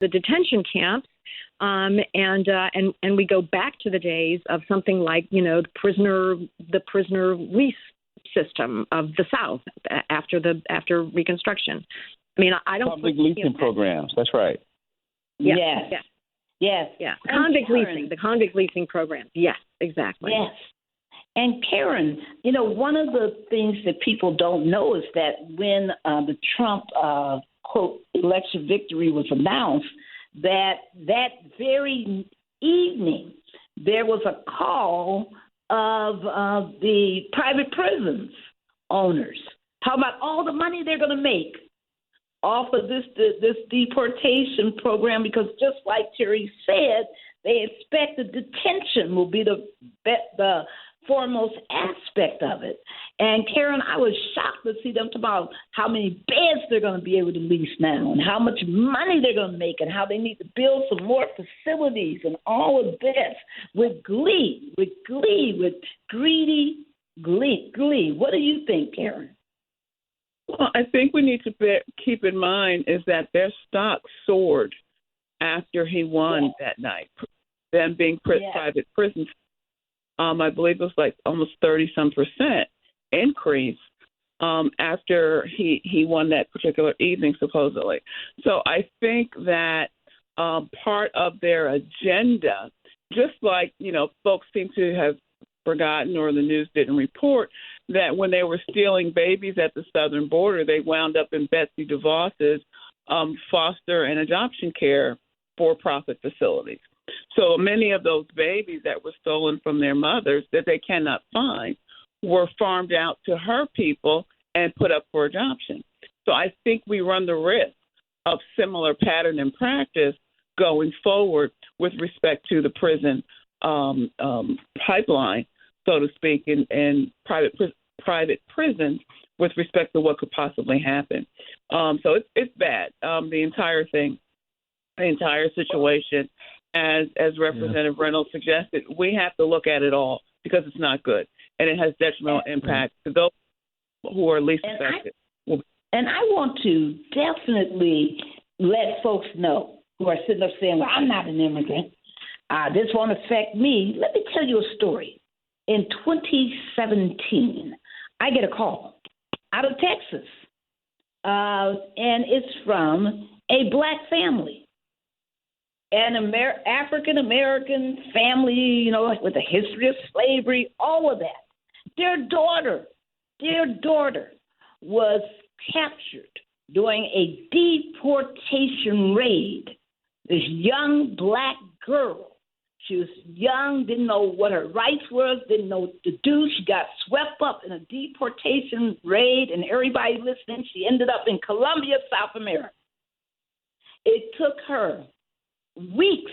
the detention camps, and we go back to the days of something like, the prisoner lease system of the South after Reconstruction. I mean, I don't public leasing programs. That's right. Yes. The convict leasing programs. Yes, exactly. Yes. And Karen, one of the things that people don't know is that when the Trump, quote, election victory was announced, that very evening there was a call of the private prisons owners talking about all the money they're going to make off of this deportation program, because just like Terry said, they expect the detention will be the foremost aspect of it. And Karen, I was shocked to see them talk about how many beds they're going to be able to lease now and how much money they're going to make and how they need to build some more facilities and all of this with greedy glee. What do you think, Karen? Well, I think we need to keep in mind is that their stock soared after he won that night, them being private prisons. I believe it was like almost 30-some% increase after he won that particular evening, supposedly. So I think that part of their agenda, just like, folks seem to have forgotten or the news didn't report, that when they were stealing babies at the southern border, they wound up in Betsy DeVos's foster and adoption care for-profit facilities. So many of those babies that were stolen from their mothers that they cannot find were farmed out to her people and put up for adoption. So I think we run the risk of similar pattern and practice going forward with respect to the prison pipeline, so to speak, and private prisons with respect to what could possibly happen. So it's bad. The entire thing, the entire situation, as Representative Reynolds suggested, we have to look at it all because it's not good, and it has detrimental impact to those who are least affected. And I want to definitely let folks know who are sitting up saying, well, I'm not an immigrant. This won't affect me. Let me tell you a story. In 2017, I get a call out of Texas, and it's from a black family, an African-American family, with a history of slavery, all of that. Their daughter was captured during a deportation raid. This young black girl. She was young, didn't know what her rights were, didn't know what to do. She got swept up in a deportation raid, and everybody listening, she ended up in Colombia, South America. It took her weeks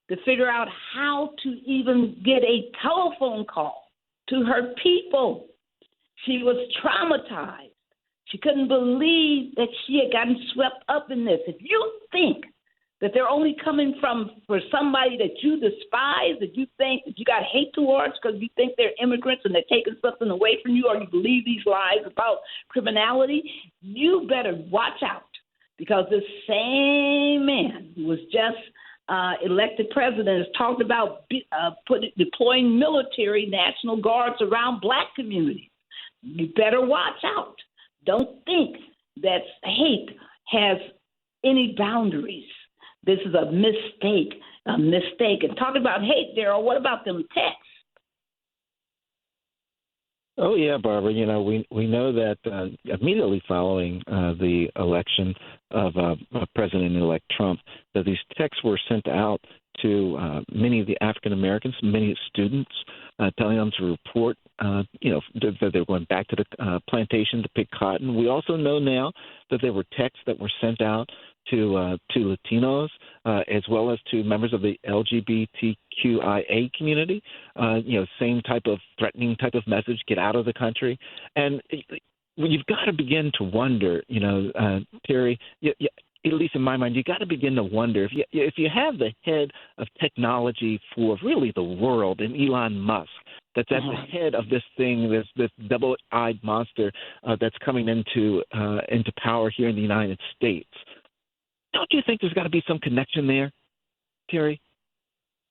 to figure out how to even get a telephone call to her people. She was traumatized. She couldn't believe that she had gotten swept up in this. If you think that they're only coming for somebody that you despise, that you think that you got hate towards because you think they're immigrants and they're taking something away from you, or you believe these lies about criminality, you better watch out, because this same man who was just elected president has talked about deploying military National Guards around black communities. You better watch out. Don't think that hate has any boundaries. This is a mistake. And talking about hate, Daryl, what about them texts? Oh, yeah, Barbara. We know that immediately following the election of President-elect Trump, that these texts were sent out to many of the African Americans, many students, telling them to report, that they're going back to the plantation to pick cotton. We also know now that there were texts that were sent out to Latinos, as well as to members of the LGBTQIA community. Same type of threatening type of message: get out of the country. And you've got to begin to wonder, Terry. At least in my mind, you got to begin to wonder if you have the head of technology for really the world, and Elon Musk, that's at the head of this thing, this double-eyed monster that's coming into power here in the United States. Don't you think there's got to be some connection there, Terry?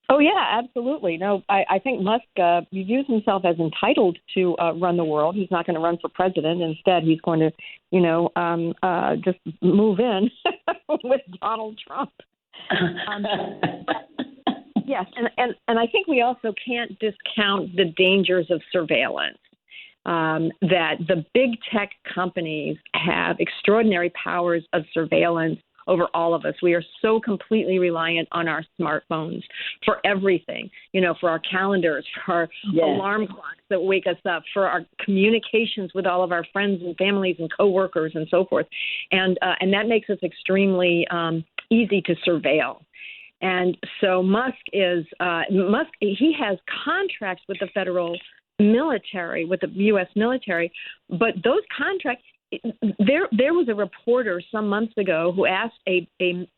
Oh, yeah, absolutely. No, I think Musk views himself as entitled to run the world. He's not going to run for president. Instead, he's going to, just move in with Donald Trump. Yes, and I think we also can't discount the dangers of surveillance. That the big tech companies have extraordinary powers of surveillance over all of us. We are so completely reliant on our smartphones for everything, for our calendars, for our alarm clocks that wake us up, for our communications with all of our friends and families and coworkers and so forth. And that makes us extremely easy to surveil. And so Musk he has contracts with the federal military, with the U.S. military, but those contracts, there was a reporter some months ago who asked a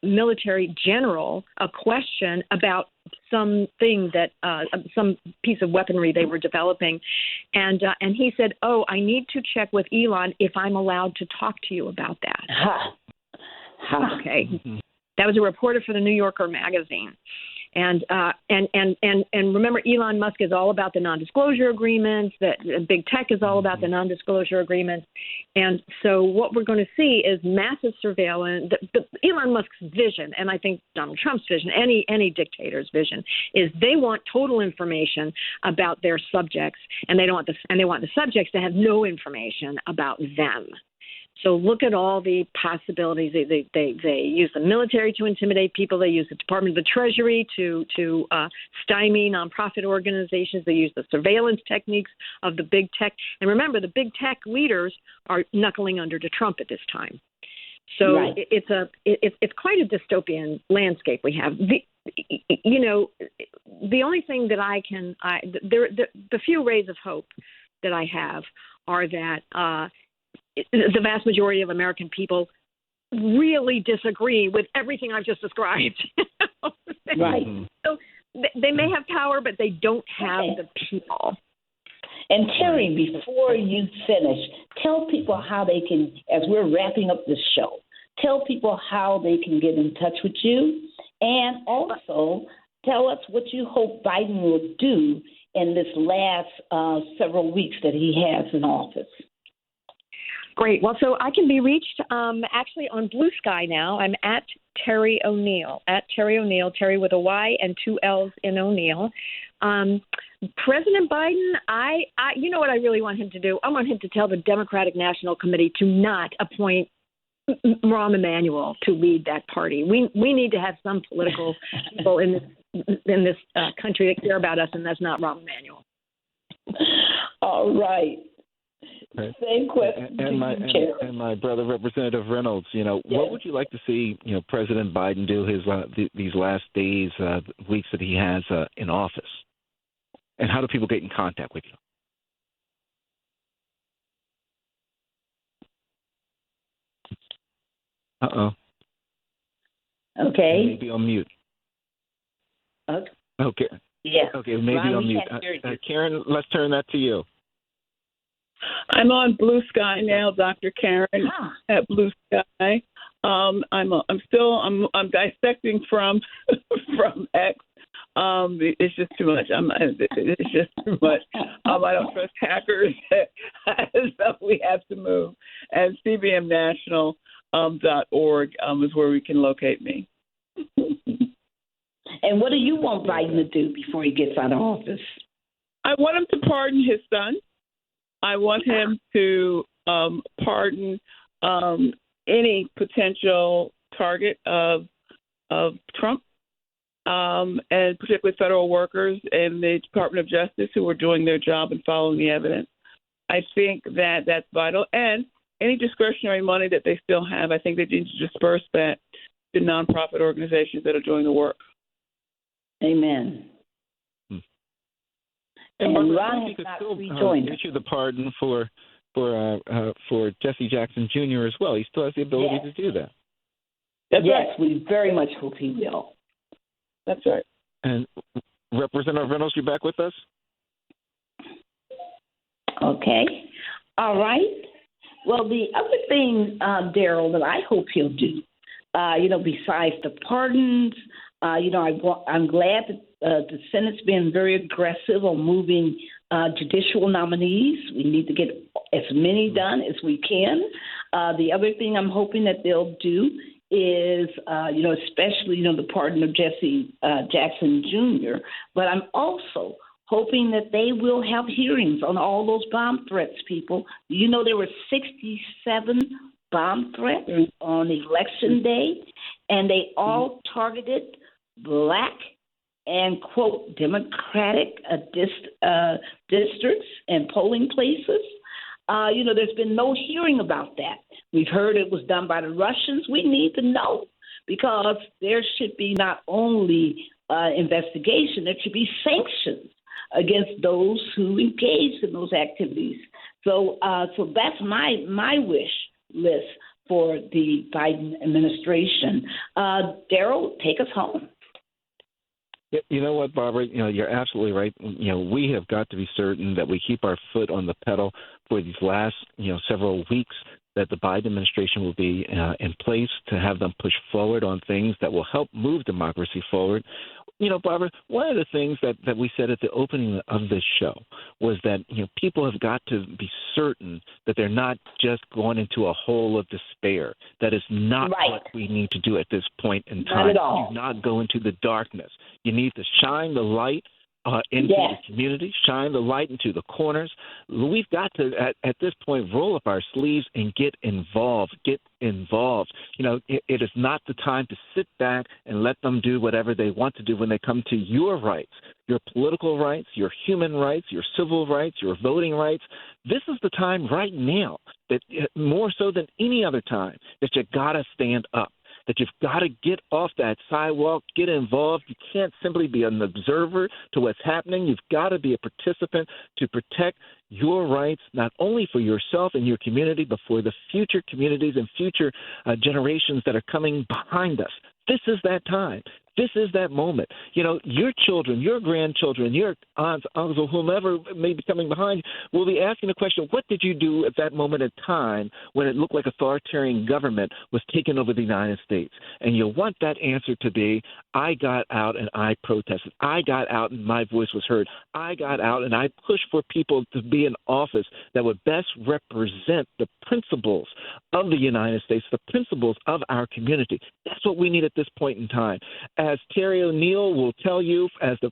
military general a question about something that some piece of weaponry they were developing, and he said, "Oh, I need to check with Elon if I'm allowed to talk to you about that." Okay, that was a reporter for the New Yorker magazine. And remember, Elon Musk is all about the non-disclosure agreements. That big tech is all about the non-disclosure agreements. And so what we're going to see is massive surveillance. Elon Musk's vision, and I think Donald Trump's vision, any dictator's vision, is they want total information about their subjects, and they want the subjects to have no information about them. So look at all the possibilities. They use the military to intimidate people. They use the Department of the Treasury to stymie nonprofit organizations. They use the surveillance techniques of the big tech. And remember, the big tech leaders are knuckling under to Trump at this time. So right. It's quite a dystopian landscape we have. The only thing that the few rays of hope that I have are that the vast majority of American people really disagree with everything I've just described. Right. So they may have power, but they don't have the people. And Terry, before you finish, tell people how they can, as we're wrapping up this show, tell people how they can get in touch with you, and also tell us what you hope Biden will do in this last several weeks that he has in office. Great. Well, so I can be reached actually on Blue Sky now. I'm at Terry O'Neill, Terry with a Y and 2 L's in O'Neill. President Biden, I you know what I really want him to do? I want him to tell the Democratic National Committee to not appoint Rahm Emanuel to lead that party. We need to have some political people in this country that care about us, and that's not Rahm Emanuel. All right. Same question. And my brother, Representative Reynolds, what would you like to see, President Biden do these last days, weeks that he has in office? And how do people get in contact with you? Uh-oh. Okay. Maybe on mute. Okay. Yeah. Okay, maybe on mute. Karen, let's turn that to you. I'm on Blue Sky now, Dr. Karen at Blue Sky. I'm dissecting from X. It's just too much. It's just too much. I don't trust hackers, so we have to move. And cbmnational.org is where we can locate me. And what do you want Biden to do before he gets out of office? I want him to pardon his son. I want him to pardon any potential target of Trump, and particularly federal workers and the Department of Justice who are doing their job and following the evidence. I think that that's vital. And any discretionary money that they still have, I think they need to disperse that to nonprofit organizations that are doing the work. Amen. And Ron could still issue the pardon for Jesse Jackson Jr. as well. He still has the ability to do that. That's right. We very much hope he will. That's right. And Representative Reynolds, you back with us? Okay. All right. Well, the other thing, Daryl, that I hope he'll do besides the pardons, I'm glad that the Senate's been very aggressive on moving judicial nominees. We need to get as many done as we can. The other thing I'm hoping that they'll do is, especially, the pardon of Jesse Jackson Jr., but I'm also hoping that they will have hearings on all those bomb threats, people. There were 67 bomb threats on Election Day, and they all targeted Black and, quote, Democratic districts and polling places. There's been no hearing about that. We've heard it was done by the Russians. We need to know, because there should be not only investigation, there should be sanctions against those who engaged in those activities. So that's my wish list for the Biden administration. Daryl, take us home. You know what, Barbara? You're absolutely right. We have got to be certain that we keep our foot on the pedal for these last, several weeks, that the Biden administration will be in place to have them push forward on things that will help move democracy forward. Barbara, one of the things that we said at the opening of this show was that, people have got to be certain that they're not just going into a hole of despair. That is not what we need to do at this point in time. Not at all. Do not go into the darkness. You need to shine the light into the community, shine the light into the corners. We've got to, at this point, roll up our sleeves and get involved. It is not the time to sit back and let them do whatever they want to do when they come to your rights, your political rights, your human rights, your civil rights, your voting rights. This is the time right now, that more so than any other time, that you got to stand up, that you've got to get off that sidewalk, get involved. You can't simply be an observer to what's happening. You've got to be a participant to protect your rights, not only for yourself and your community, but for the future communities and future generations that are coming behind us. This is that time. This is that moment. Your children, your grandchildren, your aunts, uncles, whomever may be coming behind you will be asking the question, what did you do at that moment in time when it looked like authoritarian government was taking over the United States? And you want that answer to be, I got out and I protested. I got out and my voice was heard. I got out and I pushed for people to be in office that would best represent the principles of the United States, the principles of our community. That's what we need at this point in time. As Terry O'Neill will tell you, as the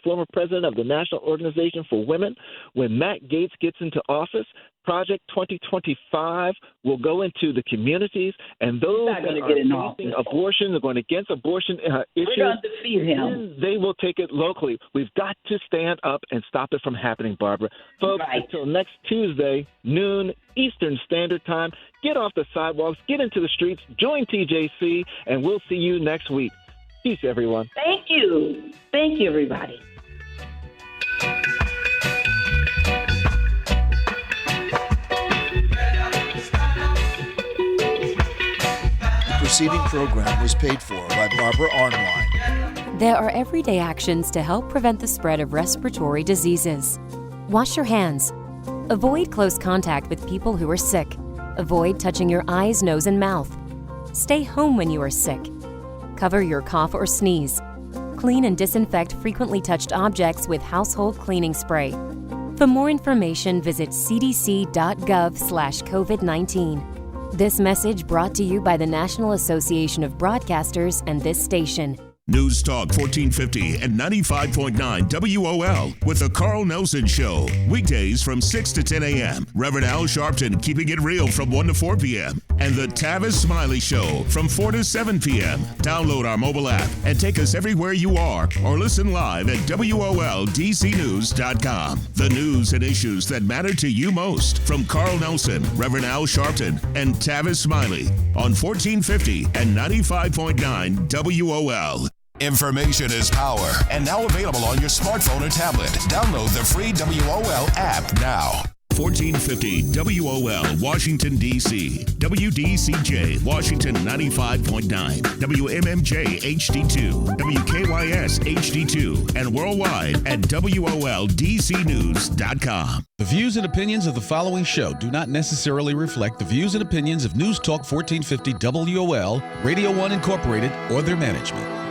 former president of the National Organization for Women, when Matt Gaetz gets into office, Project 2025 will go into the communities, and those that are facing abortion, they're going against abortion issues, they will take it locally. We've got to stand up and stop it from happening, Barbara. Folks, until next Tuesday, noon Eastern Standard Time, get off the sidewalks, get into the streets, join TJC, and we'll see you next week. Peace, everyone. Thank you. Thank you, everybody. The preceding program was paid for by Barbara Arnwine. There are everyday actions to help prevent the spread of respiratory diseases. Wash your hands. Avoid close contact with people who are sick. Avoid touching your eyes, nose, and mouth. Stay home when you are sick. Cover your cough or sneeze. Clean and disinfect frequently touched objects with household cleaning spray. For more information, visit cdc.gov/COVID-19. This message brought to you by the National Association of Broadcasters and this station. News Talk 1450 and 95.9 WOL with the Carl Nelson Show. Weekdays from 6 to 10 a.m. Reverend Al Sharpton keeping it real from 1 to 4 p.m. And the Tavis Smiley Show from 4 to 7 p.m. Download our mobile app and take us everywhere you are or listen live at WOLDCnews.com. The news and issues that matter to you most from Carl Nelson, Reverend Al Sharpton, and Tavis Smiley on 1450 and 95.9 WOL. Information is power, and now available on your smartphone or tablet. Download the free WOL app now. 1450 WOL Washington, D.C. WDCJ Washington 95.9. WMMJ HD2. WKYS HD2. And worldwide at WOLDCnews.com. The views and opinions of the following show do not necessarily reflect the views and opinions of News Talk 1450 WOL, Radio 1 Incorporated, or their management.